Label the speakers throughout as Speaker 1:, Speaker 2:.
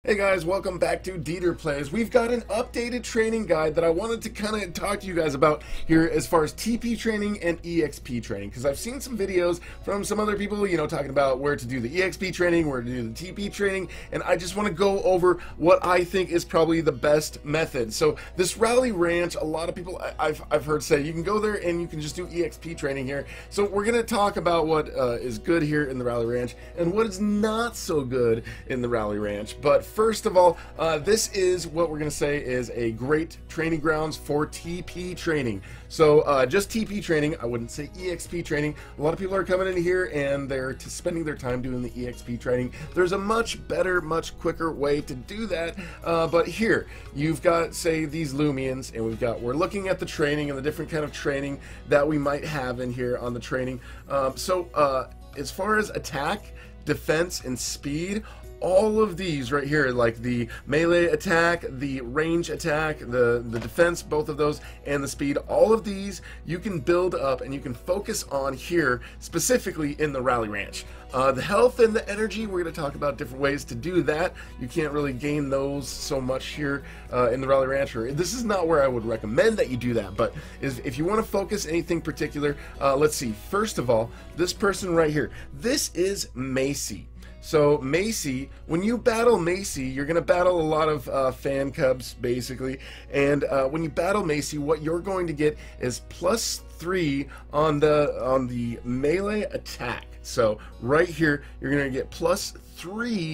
Speaker 1: Hey guys, welcome back to DeeterPlays. We've got an updated training guide that I wanted to kind of talk to you guys about here as far as TP training and EXP training, because I've seen some videos from some other people, talking about where to do the EXP training, where to do the TP training, and I just want to go over what I think is probably the best method. So this Rally Ranch, a lot of people I've heard say you can go there and you can just do EXP training here. So we're going to talk about what is good here in the Rally Ranch and what is not so good in the Rally Ranch. But first of all, this is what we're going to say is a great training grounds for TP training. So just TP training, I wouldn't say EXP training. A lot of people are coming in here and they're spending their time doing the EXP training. There's a much better, much quicker way to do that. But here, you've got, say, these Loomians, and we're looking at the training and the different kind of training that we might have in here on the training. As far as attack, defense, and speed, all of these right here, like the melee attack, the range attack, the defense, both of those, and the speed, all of these you can build up and you can focus on here, specifically in the Rally Ranch. The health and the energy, we're going to talk about different ways to do that. You can't really gain those so much here in the Rally Ranch. This is not where I would recommend that you do that, but if you want to focus anything particular, let's see. First of all, this person right here, this is Macy. So Macy, when you battle Macy, you're going to battle a lot of fan cubs, basically. And when you battle Macy, what you're going to get is +3 on the melee attack. So right here, you're going to get +3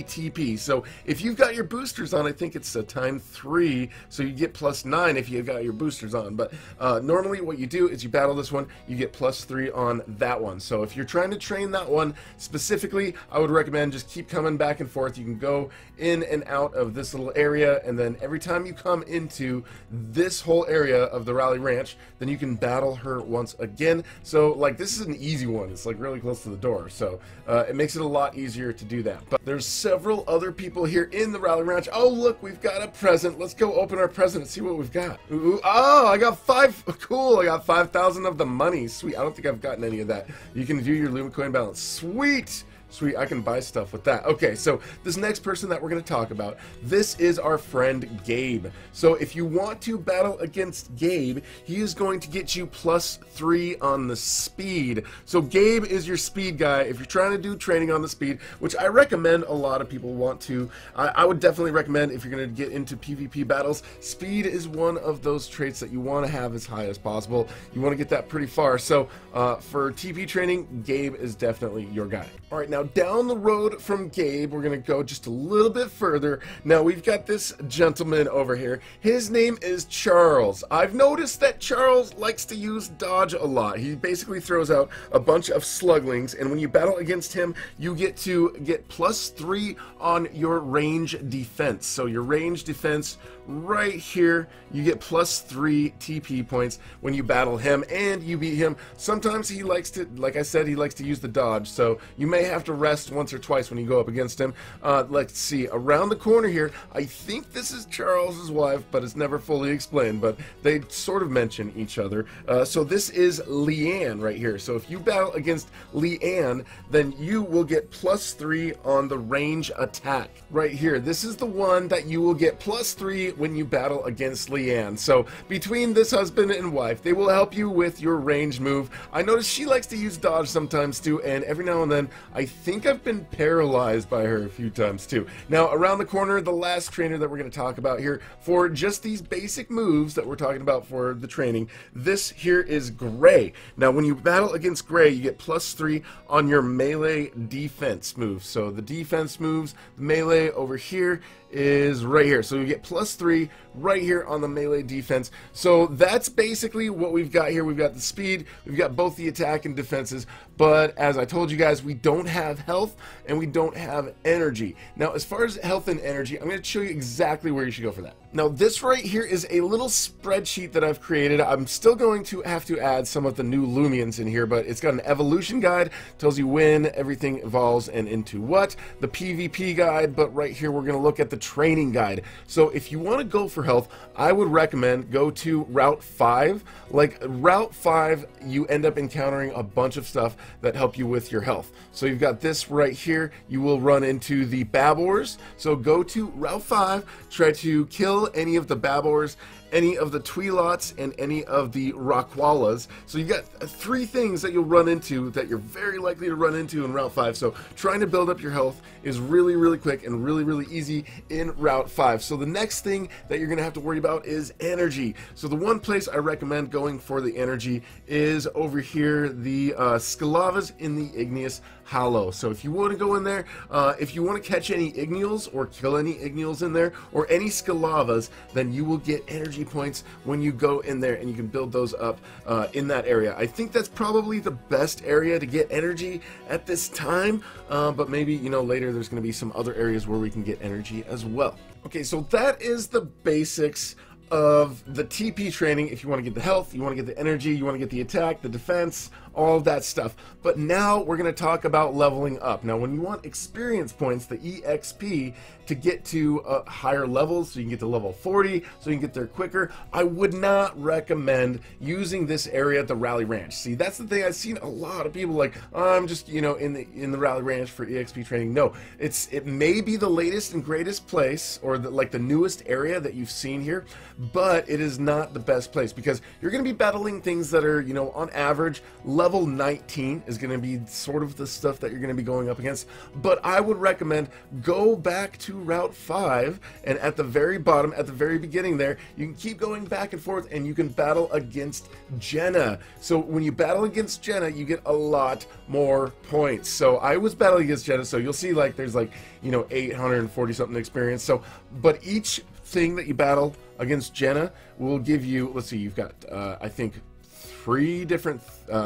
Speaker 1: TP. So if you've got your boosters on, I think it's a ×3, so you get +9 if you've got your boosters on. But normally what you do is you battle this one, you get +3 on that one. So if you're trying to train that one specifically, I would recommend just keep coming back and forth. You can go in and out of this little area, and then every time you come into this whole area of the Rally Ranch, then you can battle her once again. So like, this is an easy one. It's like really close to the door, so it makes it a lot easier to do that. But there's several other people here in the Rally Ranch. Oh look, we've got a present. Let's go open our present and see what we've got. Ooh, oh, I got 5. Cool, I got 5,000 of the money. Sweet. I don't think I've gotten any of that. You can view your Luma coin balance. Sweet. Sweet, I can buy stuff with that. Okay, so this next person that we're going to talk about, this is our friend Gabe. So if you want to battle against Gabe, he is going to get you +3 on the speed. So Gabe is your speed guy. If you're trying to do training on the speed, which I recommend a lot of people want to, I would definitely recommend if you're going to get into PvP battles, speed is one of those traits that you want to have as high as possible. You want to get that pretty far. So for TP training, Gabe is definitely your guy. All right, now down the road from Gabe, we're going to go just a little bit further. Now we've got this gentleman over here. His name is Charles. I've noticed that Charles likes to use dodge a lot. He basically throws out a bunch of sluglings, and when you battle against him, you get to get +3 on your range defense. So your range defense right here, you get +3 TP points when you battle him and you beat him. Sometimes he likes to, like I said, he likes to use the dodge, so you may have to rest once or twice when you go up against him. Let's see, around the corner here, I think this is Charles's wife, but it's never fully explained, but they sort of mention each other. So this is Leanne right here. So if you battle against Leanne, then you will get +3 on the range attack right here. This is the one that you will get +3 when you battle against Leanne. So between this husband and wife, they will help you with your range move. I notice she likes to use dodge sometimes too, and every now and then I think I've been paralyzed by her a few times too. Now around the corner, the last trainer that we're going to talk about here for just these basic moves that we're talking about for the training, this here is Gray. Now when you battle against Gray, you get +3 on your melee defense moves. So the defense moves, the melee over here is right here. So you get +3 right here on the melee defense. So that's basically what we've got here. We've got the speed, we've got both the attack and defenses, but as I told you guys, we don't have health and we don't have energy. Now as far as health and energy, I'm going to show you exactly where you should go for that. Now this right here is a little spreadsheet that I've created. I'm still going to have to add some of the new Loomians in here, but it's got an evolution guide, tells you when everything evolves and into what, the PvP guide, but right here we're going to look at the training guide. So if you want to go for health, I would recommend go to Route 5. Like Route 5, you end up encountering a bunch of stuff that help you with your health. So you've got got this right here. You will run into the babblers. So go to Route 5, try to kill any of the babblers, any of the tweelots, and any of the rockwallas. So you've got 3 things that you'll run into that you're very likely to run into in Route 5. So trying to build up your health is really, really quick and really, really easy in Route 5. So the next thing that you're going to have to worry about is energy. So the one place I recommend going for the energy is over here, the Scalavas in the Igneous Hollow. So if you want to go in there, if you want to catch any igneals or kill any igneals in there, or any Scalavas, then you will get energy points when you go in there, and you can build those up in that area. I think that's probably the best area to get energy at this time, but maybe, you know, later there's going to be some other areas where we can get energy as well. Okay, so that is the basics of the TP training. If you want to get the health, you want to get the energy, you want to get the attack, the defense, all of that stuff. But now we're going to talk about leveling up. Now when you want experience points, the EXP, to get to higher levels, so you can get to level 40, so you can get there quicker, I would not recommend using this area at the Rally Ranch. See, that's the thing. I've seen a lot of people like, oh, I'm just, you know, in the Rally Ranch for EXP training. No, it may be the latest and greatest place, or like the newest area that you've seen here, but it is not the best place, because you're going to be battling things that are, you know, on average, level 19 is going to be sort of the stuff that you're going to be going up against. But I would recommend go back to Route 5, and at the very bottom, at the very beginning there, you can keep going back and forth, and you can battle against Jenna. So when you battle against Jenna, you get a lot more points. So I was battling against Jenna, so you'll see like there's like, you know, 840 something experience. So, but each thing that you battle against Jenna will give you, let's see, you've got I think 3 different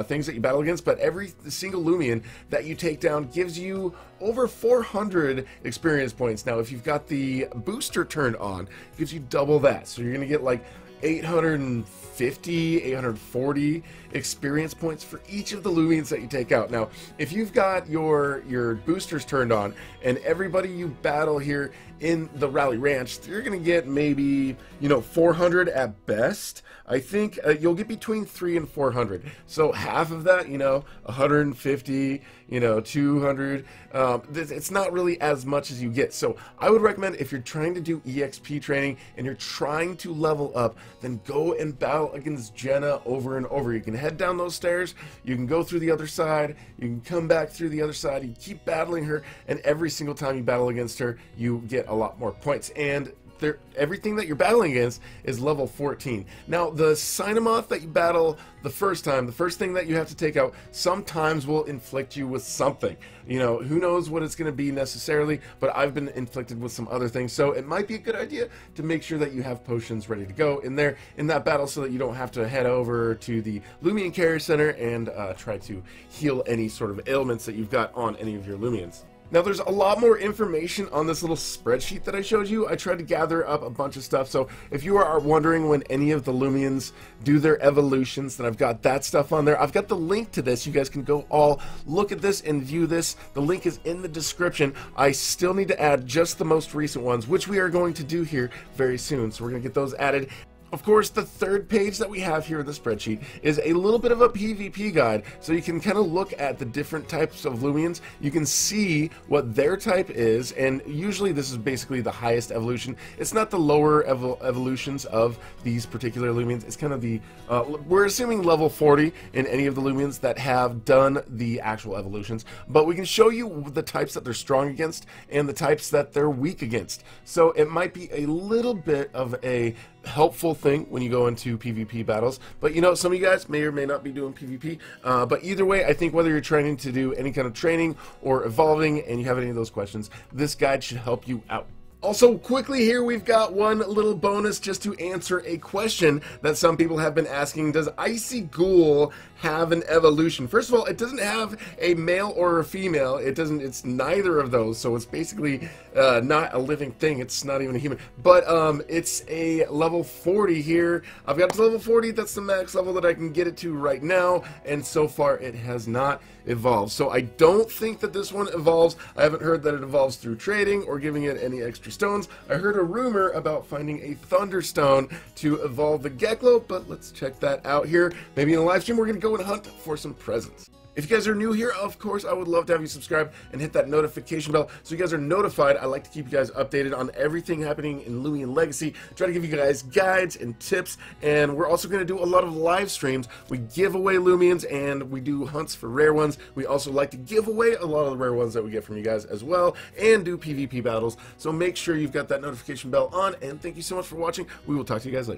Speaker 1: things that you battle against, but every single Loomian that you take down gives you over 400 experience points. Now if you've got the booster turned on, it gives you double that, so you're gonna get like 850, 840 experience points for each of the Loomians that you take out. Now, if you've got your boosters turned on, and everybody you battle here in the Rally Ranch, you're gonna get maybe, you know, 400 at best. I think you'll get between 300 and 400. So half of that, you know, 150, you know, 200. It's not really as much as you get. So I would recommend, if you're trying to do EXP training and you're trying to level up, then go and battle against Jenna over and over. You can head down those stairs, you can go through the other side, you can come back through the other side, you keep battling her, and every single time you battle against her, you get a lot more points. And everything that you're battling against is level 14. Now, the Cynomoth that you battle the first time, the first thing that you have to take out, sometimes will inflict you with something. You know, who knows what it's going to be necessarily, but I've been inflicted with some other things, so it might be a good idea to make sure that you have potions ready to go in there, in that battle, so that you don't have to head over to the Loomian Carrier Center and try to heal any sort of ailments that you've got on any of your Loomians. Now, there's a lot more information on this little spreadsheet that I showed you. I tried to gather up a bunch of stuff, so if you are wondering when any of the Loomians do their evolutions, then I've got that stuff on there. I've got the link to this. You guys can go all look at this and view this. The link is in the description. I still need to add just the most recent ones, which we are going to do here very soon, so we're going to get those added. Of course, the third page that we have here in the spreadsheet is a little bit of a PvP guide, so you can kind of look at the different types of Loomians. You can see what their type is, and usually this is basically the highest evolution. It's not the lower evolutions of these particular Loomians. It's kind of the, we're assuming level 40 in any of the Loomians that have done the actual evolutions, but we can show you the types that they're strong against and the types that they're weak against. So it might be a little bit of a helpful thing when you go into PvP battles, but you know, some of you guys may or may not be doing PvP, but either way, I think whether you're trying to do any kind of training or evolving and you have any of those questions, this guide should help you out. Also, quickly here, we've got one little bonus just to answer a question that some people have been asking. Does Icy Ghoul have an evolution? First of all, it doesn't have a male or a female. It's neither of those, so it's basically not a living thing. It's not even a human, but it's a level 40 here. I've got it to level 40. That's the max level that I can get it to right now, and so far it has not evolved. So I don't think that this one evolves. I haven't heard that it evolves through trading or giving it any extra stones. I heard a rumor about finding a Thunderstone to evolve the Geklo, but let's check that out here. Maybe in a live stream we're going to go and hunt for some presents. If you guys are new here, of course, I would love to have you subscribe and hit that notification bell so you guys are notified. I like to keep you guys updated on everything happening in Loomian Legacy, try to give you guys guides and tips, and we're also going to do a lot of live streams. We give away Loomians and we do hunts for rare ones. We also like to give away a lot of the rare ones that we get from you guys as well, and do PvP battles. So make sure you've got that notification bell on, and thank you so much for watching. We will talk to you guys later.